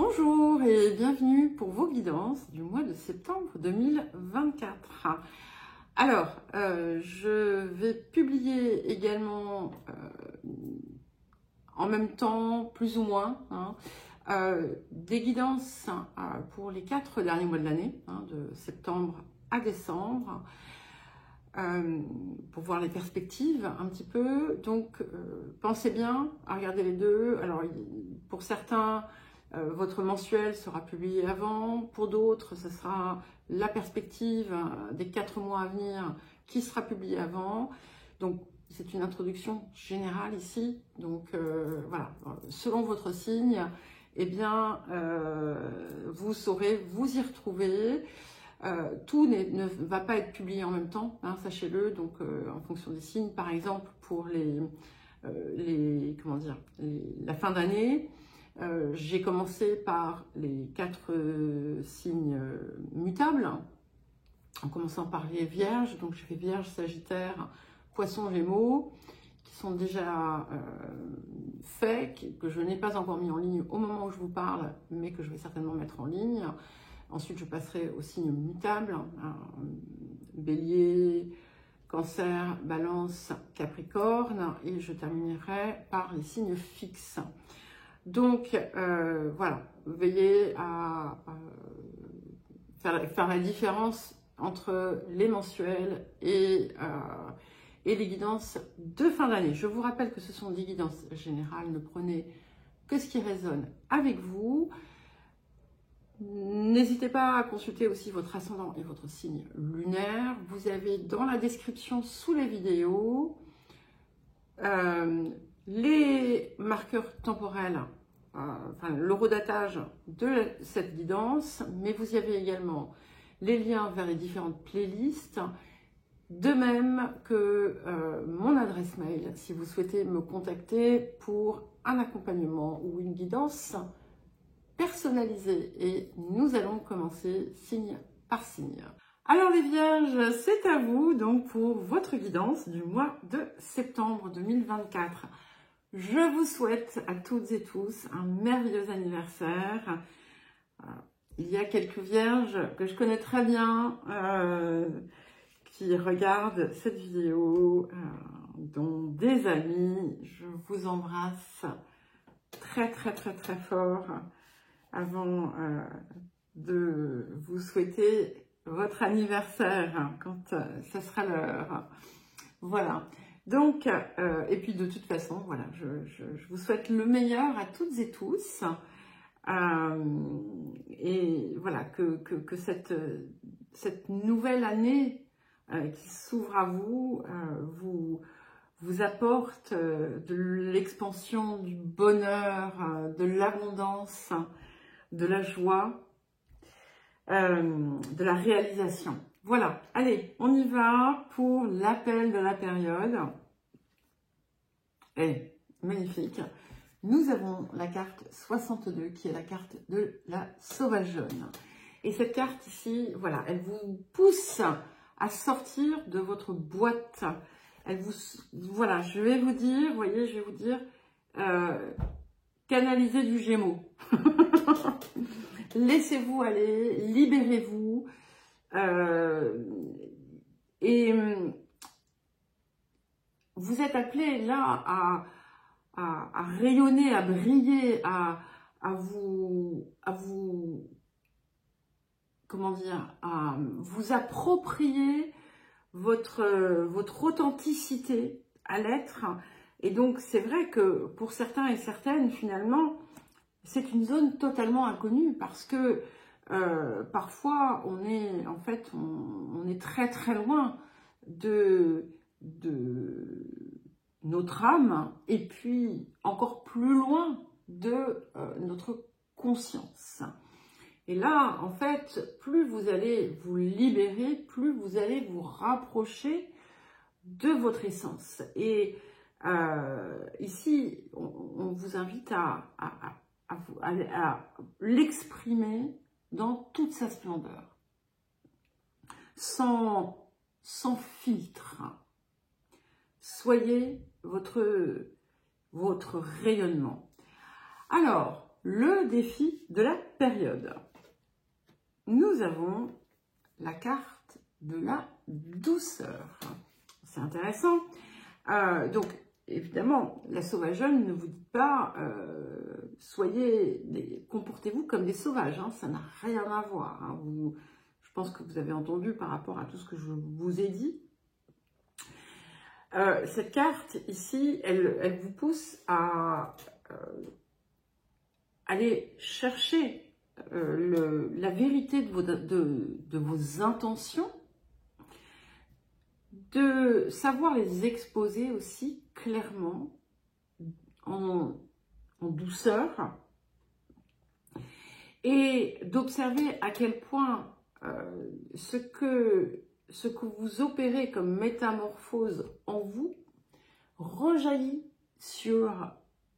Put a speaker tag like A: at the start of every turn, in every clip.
A: Bonjour et bienvenue pour vos guidances du mois de septembre 2024. Alors, je vais publier également en même temps, plus ou moins, des guidances pour les 4 derniers mois de l'année, de septembre à décembre, pour voir les perspectives un petit peu. Donc, pensez bien à regarder les deux. Alors, pour certains, votre mensuel sera publié avant. Pour d'autres, ce sera la perspective des 4 mois à venir qui sera publiée avant. Donc, c'est une introduction générale ici. Donc, voilà, selon votre signe, eh bien, vous saurez vous y retrouver. Tout ne va pas être publié en même temps, sachez-le. Donc, en fonction des signes, par exemple, pour la fin d'année, j'ai commencé par les 4 signes mutables, en commençant par les Vierges. Donc, je fais Vierge, Sagittaire, Poisson, Gémeaux, qui sont déjà faits, que je n'ai pas encore mis en ligne au moment où je vous parle, mais que je vais certainement mettre en ligne. Ensuite, je passerai aux signes mutables, Bélier, Cancer, Balance, Capricorne, et je terminerai par les signes fixes. Donc, voilà, veillez à faire la différence entre les mensuels et les guidances de fin d'année. Je vous rappelle que ce sont des guidances générales, ne prenez que ce qui résonne avec vous. N'hésitez pas à consulter aussi votre ascendant et votre signe lunaire. Vous avez dans la description sous les vidéos les marqueurs temporels, l'horodatage de cette guidance, mais vous y avez également les liens vers les différentes playlists, de même que mon adresse mail si vous souhaitez me contacter pour un accompagnement ou une guidance personnalisée. Et nous allons commencer signe par signe. Alors les Vierges, c'est à vous donc pour votre guidance du mois de septembre 2024. Je vous souhaite à toutes et tous un merveilleux anniversaire. Il y a quelques Vierges que je connais très bien qui regardent cette vidéo, dont des amis. Je vous embrasse très très très très fort avant de vous souhaiter votre anniversaire quand ça sera l'heure. Voilà. Donc, et puis de toute façon, voilà, je vous souhaite le meilleur à toutes et tous. Et voilà, que cette nouvelle année qui s'ouvre à vous, vous apporte de l'expansion, du bonheur, de l'abondance, de la joie, de la réalisation. Voilà, allez, on y va pour l'appel de la période. Et magnifique. Nous avons la carte 62 qui est la carte de la sauvage jaune. Et cette carte ici, voilà, elle vous pousse à sortir de votre boîte. Elle vous, voilà, je vais vous dire, voyez, je vais vous dire, canalisez du Gémeaux. Laissez-vous aller, libérez-vous. Et vous êtes appelé là à rayonner, à briller, à vous, comment dire, à vous approprier votre authenticité à l'être. Et donc, c'est vrai que pour certains et certaines, finalement, c'est une zone totalement inconnue parce que parfois, on est très très loin de notre âme et puis encore plus loin de notre conscience. Et là, en fait, plus vous allez vous libérer, plus vous allez vous rapprocher de votre essence. Et ici, on vous invite à l'exprimer dans toute sa splendeur, sans filtre. Soyez votre rayonnement. Alors, le défi de la période. Nous avons la carte de la douceur. C'est intéressant. Donc, évidemment, la sauvageonne ne vous dit pas comportez-vous comme des sauvages. Hein, ça n'a rien à voir. Hein. Je pense que vous avez entendu par rapport à tout ce que je vous ai dit. Cette carte ici, elle vous pousse à aller chercher la vérité de vos intentions, de savoir les exposer aussi clairement, en douceur, et d'observer à quel point ce que vous opérez comme métamorphose en vous rejaillit sur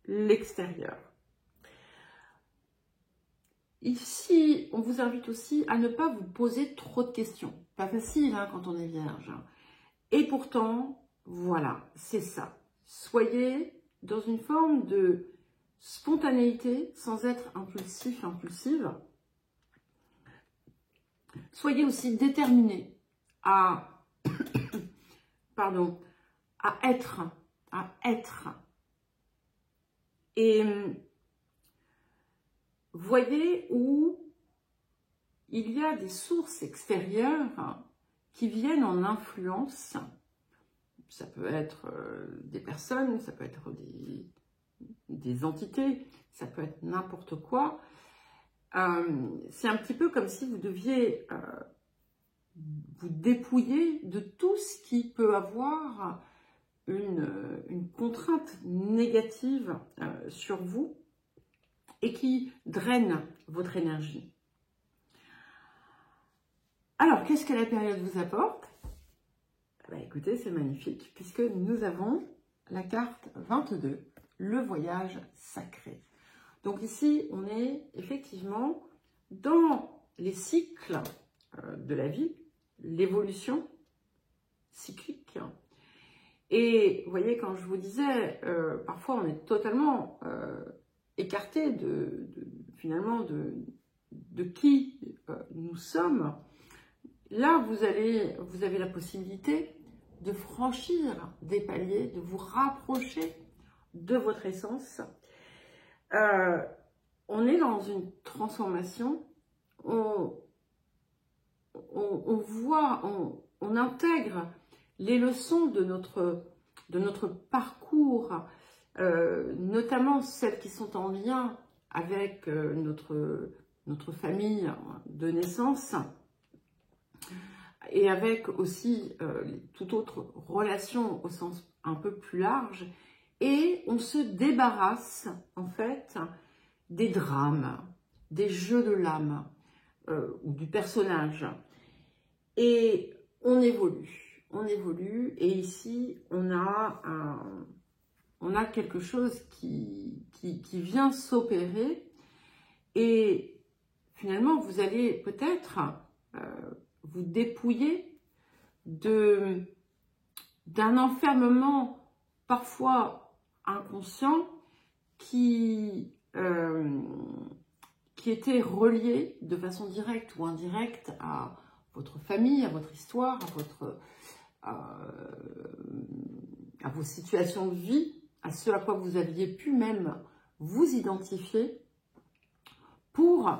A: l'extérieur. Ici, on vous invite aussi à ne pas vous poser trop de questions. Pas facile hein, quand on est vierge. Et pourtant, voilà, c'est ça. Soyez dans une forme de spontanéité sans être impulsif, impulsive. Soyez aussi déterminé à, pardon, à être. Et voyez où il y a des sources extérieures qui viennent en influence. Ça peut être des personnes, ça peut être des entités, ça peut être n'importe quoi. C'est un petit peu comme si vous deviez vous dépouiller de tout ce qui peut avoir une contrainte négative sur vous et qui draine votre énergie. Alors, qu'est-ce que la période vous apporte? Écoutez, c'est magnifique, puisque nous avons la carte 22, le voyage sacré. Donc ici, on est effectivement dans les cycles de la vie, l'évolution cyclique. Et vous voyez, quand je vous disais, parfois on est totalement écarté finalement de qui nous sommes. Là, vous avez la possibilité de franchir des paliers, de vous rapprocher de votre essence. On est dans une transformation, on voit, on intègre les leçons de notre parcours, notamment celles qui sont en lien avec notre famille de naissance, et avec aussi toute autre relation au sens un peu plus large, et on se débarrasse en fait des drames, des jeux de l'âme ou du personnage, et on évolue, et ici on a quelque chose qui vient s'opérer, et finalement vous allez peut-être vous dépouiller d'un enfermement parfois inconscient qui était relié de façon directe ou indirecte à votre famille, à votre histoire, à vos situations de vie, à ce à quoi vous aviez pu même vous identifier, pour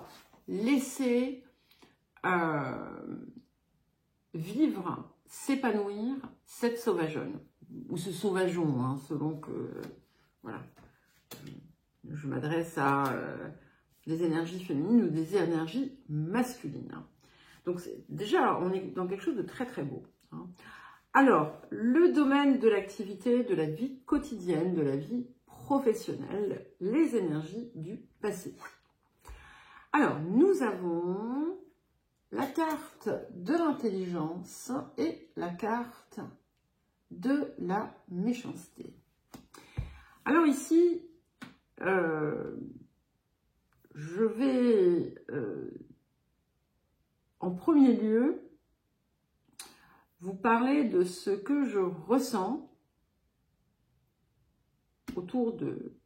A: laisser vivre, s'épanouir cette sauvageonne, ou ce sauvageon, hein, selon que, voilà, je m'adresse à des énergies féminines ou des énergies masculines. Donc déjà, on est dans quelque chose de très très beau. Hein. Alors, le domaine de l'activité, de la vie quotidienne, de la vie professionnelle, les énergies du passé. Alors, nous avons la carte de l'intelligence et la carte de la méchanceté. Alors ici, je vais en premier lieu vous parler de ce que je ressens autour de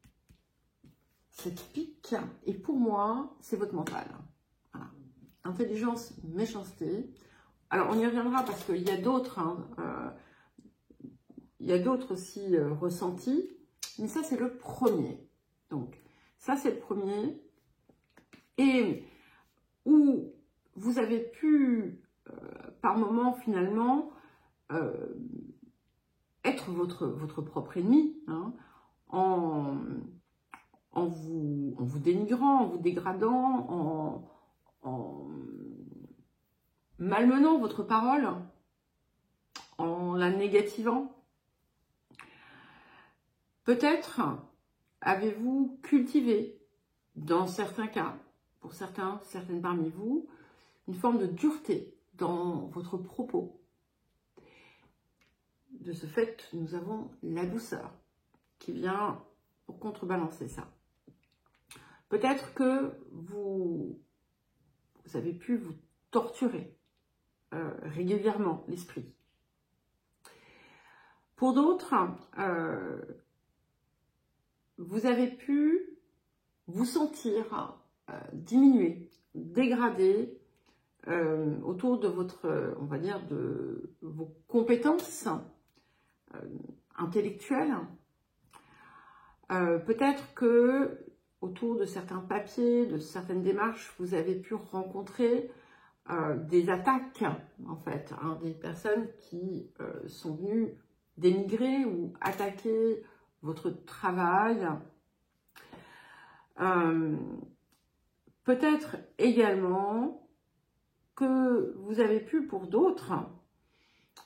A: cette pique, et pour moi, c'est votre mental. Voilà. Intelligence, méchanceté. Alors, on y reviendra parce qu'il y a d'autres, il y a d'autres aussi ressentis, mais ça, c'est le premier. Donc, ça, c'est le premier. Et où vous avez pu, par moment, finalement, être votre propre ennemi, hein, en vous dénigrant, en vous dégradant, en malmenant votre parole, en la négativant. Peut-être avez-vous cultivé, dans certains cas, pour certaines parmi vous, une forme de dureté dans votre propos. De ce fait, nous avons la douceur qui vient pour contrebalancer ça. Peut-être que vous avez pu vous torturer régulièrement l'esprit. Pour d'autres, vous avez pu vous sentir diminué, dégradé autour de votre, on va dire, de vos compétences intellectuelles. Peut-être que autour de certains papiers, de certaines démarches, vous avez pu rencontrer des attaques, en fait, hein, des personnes qui sont venues dénigrer ou attaquer votre travail. Peut-être également que vous avez pu, pour d'autres,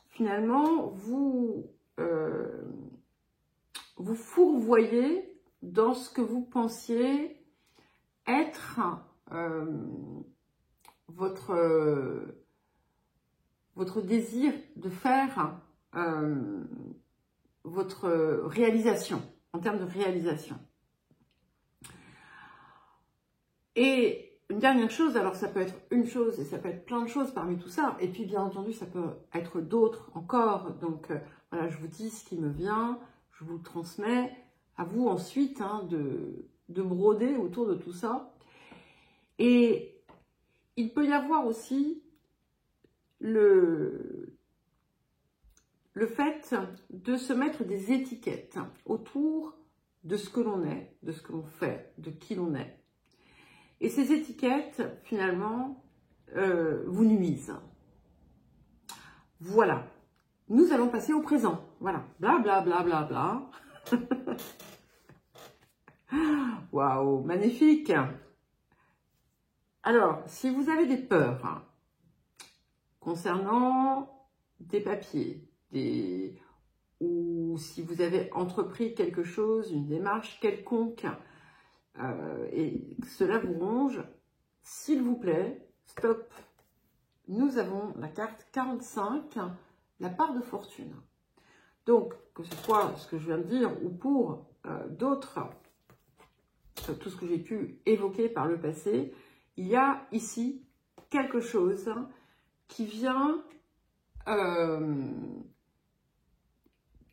A: finalement, vous fourvoyer dans ce que vous pensiez être votre désir de faire votre réalisation, en termes de réalisation. Et une dernière chose, alors ça peut être une chose et ça peut être plein de choses parmi tout ça, et puis bien entendu ça peut être d'autres encore, donc voilà, je vous dis ce qui me vient, je vous le transmets, à vous ensuite hein, de broder autour de tout ça. Et il peut y avoir aussi le fait de se mettre des étiquettes autour de ce que l'on est, de ce que l'on fait, de qui l'on est. Et ces étiquettes, finalement, vous nuisent. Voilà. Nous allons passer au présent. Voilà. Bla, bla, bla, bla, bla. Waouh, magnifique. Alors, si vous avez des peurs hein, concernant des papiers, ou si vous avez entrepris quelque chose, une démarche quelconque, et cela vous ronge, s'il vous plaît, stop. Nous avons la carte 45, la part de fortune. Donc, que ce soit ce que je viens de dire ou pour d'autres, tout ce que j'ai pu évoquer par le passé, il y a ici quelque chose qui vient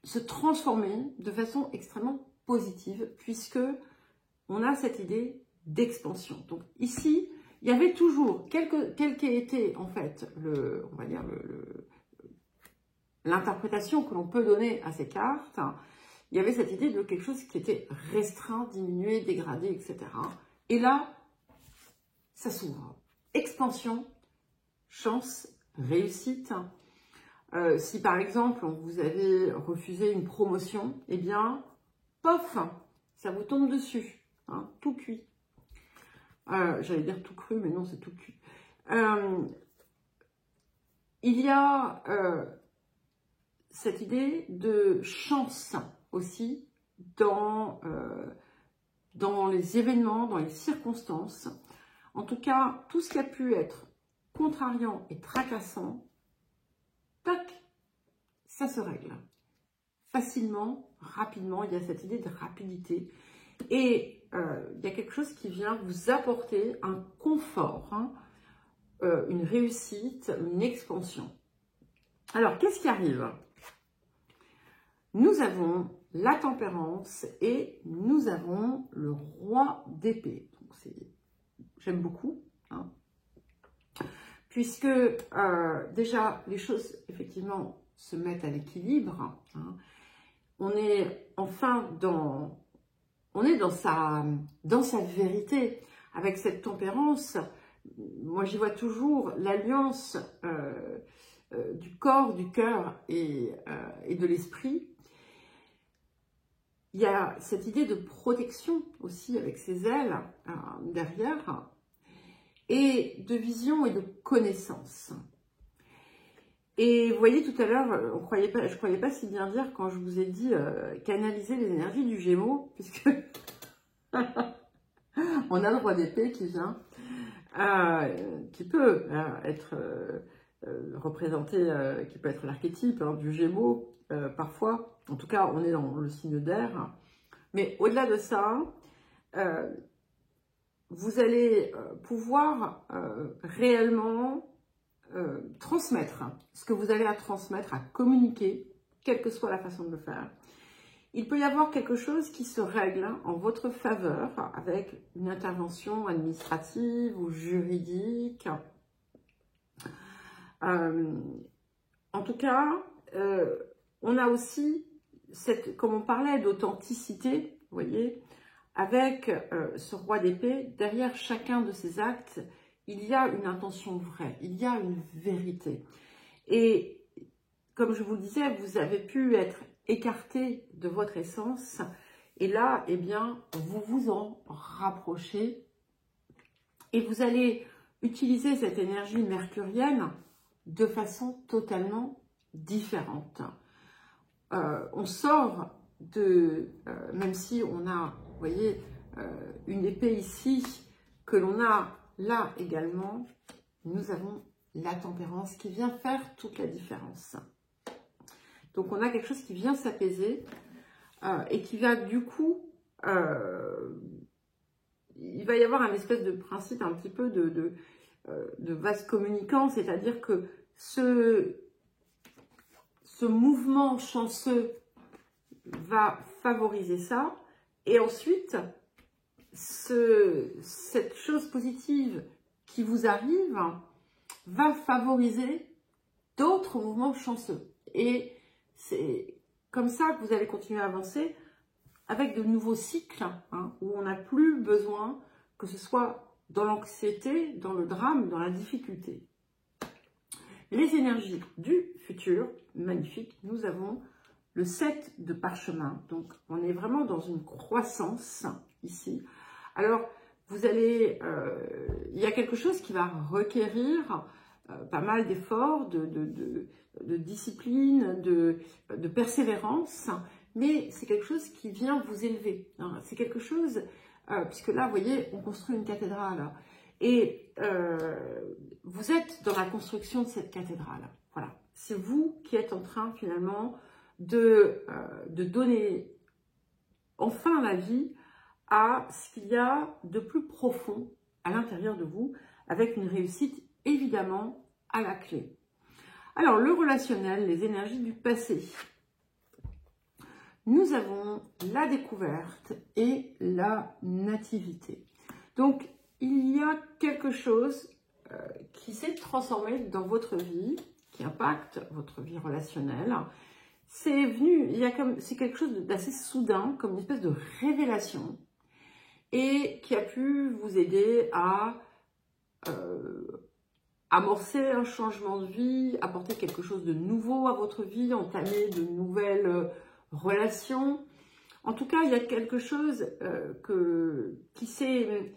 A: se transformer de façon extrêmement positive, puisque on a cette idée d'expansion. Donc ici, il y avait toujours, quel qu'ait été en fait, on va dire l'interprétation que l'on peut donner à ces cartes, il y avait cette idée de quelque chose qui était restreint, diminué, dégradé, etc. Et là, ça s'ouvre. Expansion, chance, réussite. Si par exemple, vous avez refusé une promotion, eh bien, pof, ça vous tombe dessus. Hein, tout cuit. J'allais dire tout cru, mais non, c'est tout cuit. Il y a cette idée de chance aussi dans les événements, dans les circonstances. En tout cas, tout ce qui a pu être contrariant et tracassant, tac, ça se règle. Facilement, rapidement, il y a cette idée de rapidité. Et il y a quelque chose qui vient vous apporter un confort, hein, une réussite, une expansion. Alors, qu'est-ce qui arrive? Nous avons la tempérance et nous avons le roi d'épée. J'aime beaucoup, hein, puisque déjà les choses effectivement se mettent à l'équilibre. Hein. On est enfin dans sa vérité avec cette tempérance. Moi, j'y vois toujours l'alliance du corps, du cœur et de l'esprit. Il y a cette idée de protection aussi avec ses ailes derrière, et de vision et de connaissance. Et vous voyez, tout à l'heure, je ne croyais pas si bien dire quand je vous ai dit canaliser les énergies du Gémeaux, puisque on a le roi d'épée qui vient, qui peut être représenté, qui peut être l'archétype du Gémeaux, parfois. En tout cas, on est dans le signe d'air. Mais au-delà de ça, vous allez pouvoir réellement transmettre ce que vous avez à transmettre, à communiquer, quelle que soit la façon de le faire. Il peut y avoir quelque chose qui se règle en votre faveur avec une intervention administrative ou juridique. En tout cas, on a aussi comme on parlait d'authenticité, vous voyez, avec ce roi d'épée, derrière chacun de ces actes, il y a une intention vraie, il y a une vérité. Et comme je vous le disais, vous avez pu être écarté de votre essence, et là, eh bien, vous vous en rapprochez, et vous allez utiliser cette énergie mercurienne de façon totalement différente. On sort de, même si on a, vous voyez, une épée ici, que l'on a là également, nous avons la tempérance qui vient faire toute la différence. Donc on a quelque chose qui vient s'apaiser et qui va du coup, il va y avoir un espèce de principe un petit peu de vase communicant, c'est-à-dire que ce mouvement chanceux va favoriser ça, et ensuite, cette chose positive qui vous arrive va favoriser d'autres mouvements chanceux. Et c'est comme ça que vous allez continuer à avancer avec de nouveaux cycles, hein, où on n'a plus besoin que ce soit dans l'anxiété, dans le drame, dans la difficulté. Les énergies du futur, magnifique, nous avons le 7 de parchemin. Donc, on est vraiment dans une croissance ici. Alors, vous allez, il y a quelque chose qui va requérir pas mal d'efforts, de discipline, de persévérance, mais c'est quelque chose qui vient vous élever. Hein. C'est quelque chose, puisque là, vous voyez, on construit une cathédrale. Et vous êtes dans la construction de cette cathédrale. Voilà. C'est vous qui êtes en train, finalement, de donner enfin la vie à ce qu'il y a de plus profond à l'intérieur de vous, avec une réussite évidemment à la clé. Alors, le relationnel, les énergies du passé. Nous avons la découverte et la nativité. Donc, il y a quelque chose qui s'est transformé dans votre vie, qui impacte votre vie relationnelle. C'est venu, c'est quelque chose d'assez soudain, comme une espèce de révélation, et qui a pu vous aider à amorcer un changement de vie, apporter quelque chose de nouveau à votre vie, entamer de nouvelles relations. En tout cas, il y a quelque chose qui s'est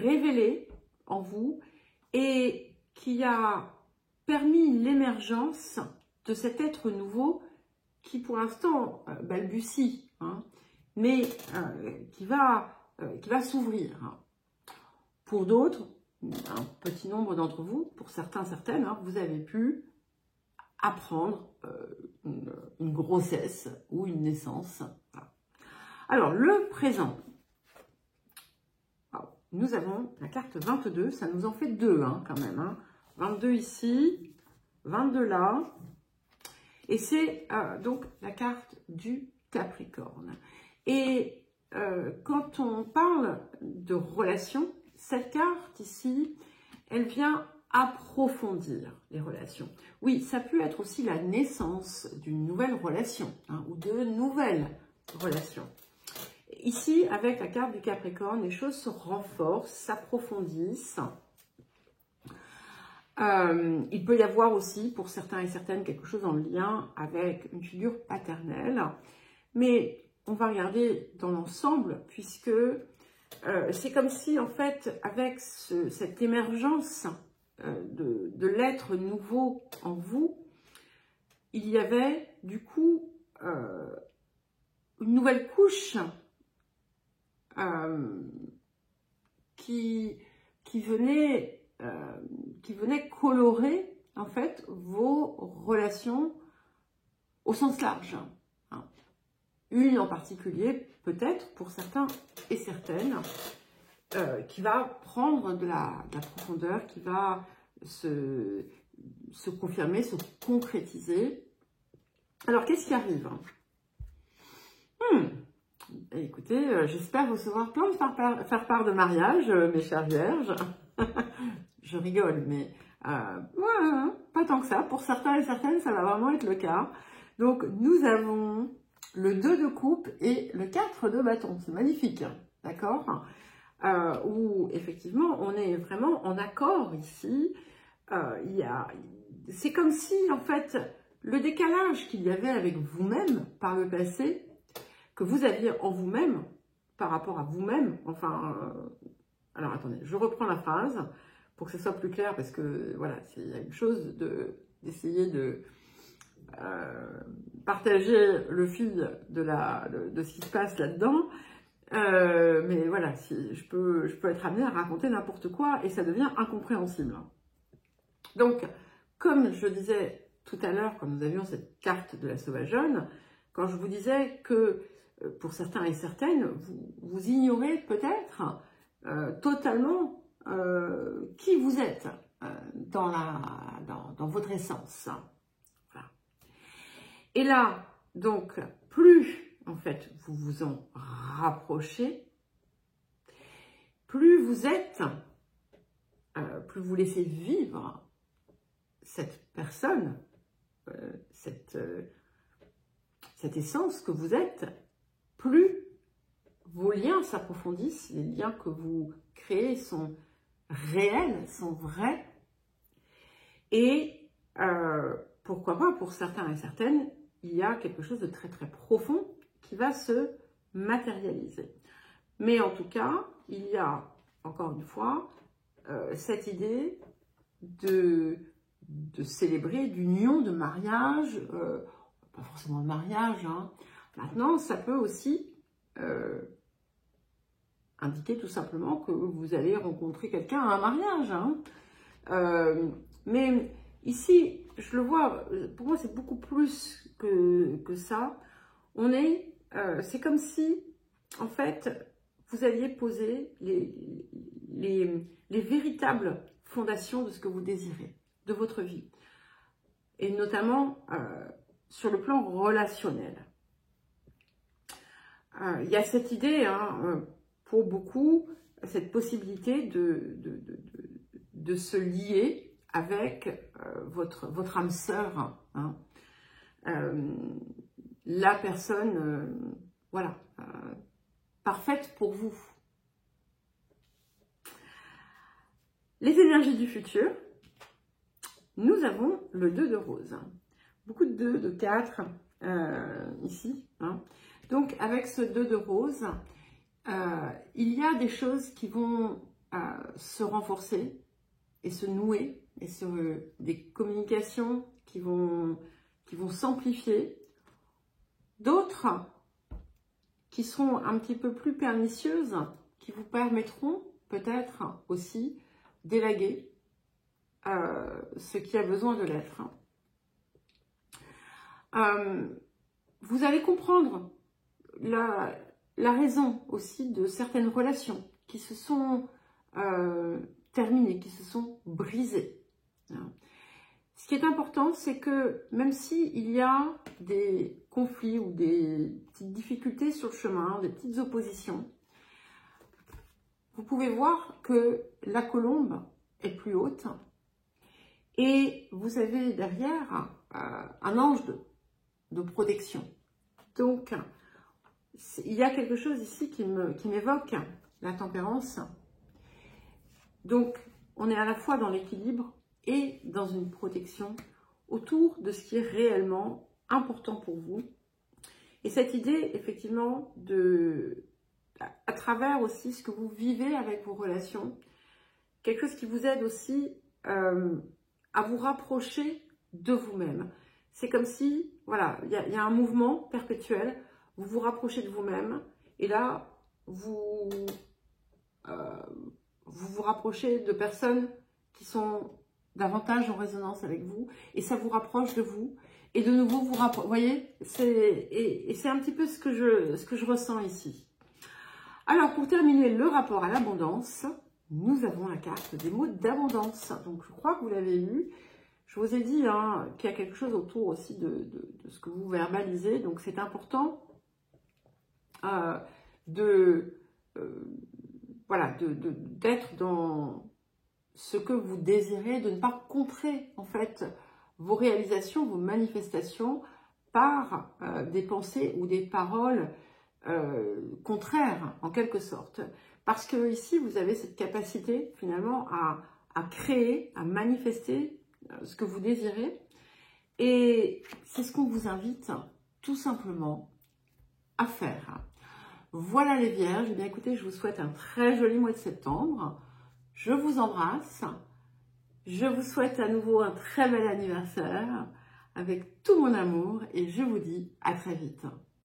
A: révélé en vous et qui a permis l'émergence de cet être nouveau qui, pour l'instant, balbutie, hein, mais qui va s'ouvrir. Pour d'autres, un petit nombre d'entre vous, pour certains, certaines, hein, vous avez pu apprendre une grossesse ou une naissance. Voilà. Alors, le présent. Alors, nous avons la carte 22, ça nous en fait deux hein, quand même. Hein. 22 ici, 22 là. Et c'est donc la carte du Capricorne. Et quand on parle de relation, cette carte ici, elle vient approfondir les relations. Oui, ça peut être aussi la naissance d'une nouvelle relation, hein, ou de nouvelles relations. Ici, avec la carte du Capricorne, les choses se renforcent, s'approfondissent. Il peut y avoir aussi, pour certains et certaines, quelque chose en lien avec une figure paternelle. Mais on va regarder dans l'ensemble, puisque c'est comme si, en fait, avec cette émergence de l'être nouveau en vous, il y avait, du coup, une nouvelle couche qui venait colorer, en fait, vos relations au sens large. Hein. Une en particulier, peut-être, pour certains et certaines, qui va prendre de la profondeur, qui va se confirmer, se concrétiser. Alors, qu'est-ce qui arrive? Écoutez, j'espère recevoir plein de faire part de mariage, mes chères vierges. Je rigole, mais ouais, pas tant que ça. Pour certains et certaines, ça va vraiment être le cas. Donc, nous avons le 2 de coupe et le 4 de bâton. C'est magnifique, d'accord? Où, effectivement, on est vraiment en accord ici. C'est comme si, en fait, le décalage qu'il y avait avec vous-même par le passé, que vous aviez en vous-même, par rapport à vous-même, enfin... alors, attendez, je reprends la phrase pour que ce soit plus clair, parce que, voilà, il y a une chose d'essayer de partager le fil de ce qui se passe là-dedans, mais voilà, je peux être amenée à raconter n'importe quoi, et ça devient incompréhensible. Donc, comme je disais tout à l'heure, quand nous avions cette carte de la sauvageonne, quand je vous disais que, pour certains et certaines, vous ignorez peut-être totalement qui vous êtes dans votre essence. Voilà. Et là, donc, plus en fait vous vous en rapprochez, plus vous êtes, plus vous laissez vivre cette personne, cette essence que vous êtes, plus vos liens s'approfondissent, les liens que vous créez sont réels, sont vrais. Et pourquoi pas, pour certains et certaines, il y a quelque chose de très très profond qui va se matérialiser. Mais en tout cas, il y a, encore une fois, cette idée de célébrer d'union, de mariage, pas forcément de mariage, hein. Maintenant, ça peut aussi indiquer tout simplement que vous allez rencontrer quelqu'un à un mariage. Hein. Mais ici, je le vois, pour moi, c'est beaucoup plus que ça. C'est comme si, en fait, vous alliez poser les véritables fondations de ce que vous désirez, de votre vie. Et notamment sur le plan relationnel. Il y a cette idée, hein, pour beaucoup, cette possibilité de se lier avec votre âme sœur, hein. La personne, voilà, parfaite pour vous. Les énergies du futur, nous avons le 2 de rose. Beaucoup de 2, de 4 ici, hein. Donc, avec ce 2 de rose, il y a des choses qui vont se renforcer et se nouer, et des communications qui vont s'amplifier. D'autres qui seront un petit peu plus pernicieuses, qui vous permettront peut-être aussi d'élaguer ce qui a besoin de l'être. Vous allez comprendre la raison aussi de certaines relations qui se sont terminées, qui se sont brisées. Ce qui est important, c'est que même s'il y a des conflits ou des petites difficultés sur le chemin, des petites oppositions, vous pouvez voir que la colombe est plus haute et vous avez derrière un ange de protection. Donc, il y a quelque chose ici qui m'évoque la tempérance. Donc, on est à la fois dans l'équilibre et dans une protection autour de ce qui est réellement important pour vous. Et cette idée, effectivement, à travers aussi ce que vous vivez avec vos relations, quelque chose qui vous aide aussi à vous rapprocher de vous-même. C'est comme si, voilà, il y a un mouvement perpétuel, vous vous rapprochez de vous-même, et là, vous vous rapprochez de personnes qui sont davantage en résonance avec vous, et ça vous rapproche de vous, et de nouveau vous rapproche. Vous voyez, c'est un petit peu ce que je ressens ici. Alors, pour terminer le rapport à l'abondance, nous avons la carte des mots d'abondance. Donc, je crois que vous l'avez eu. Je vous ai dit qu'il y a quelque chose autour aussi de ce que vous verbalisez. Donc, c'est important d'être dans ce que vous désirez, de ne pas contrer en fait vos réalisations, vos manifestations par des pensées ou des paroles contraires en quelque sorte. Parce que ici, vous avez cette capacité finalement à créer, à manifester ce que vous désirez. Et c'est ce qu'on vous invite tout simplement à faire. Voilà les Vierges. Eh bien écoutez, je vous souhaite un très joli mois de septembre. Je vous embrasse. Je vous souhaite à nouveau un très bel anniversaire avec tout mon amour et je vous dis à très vite.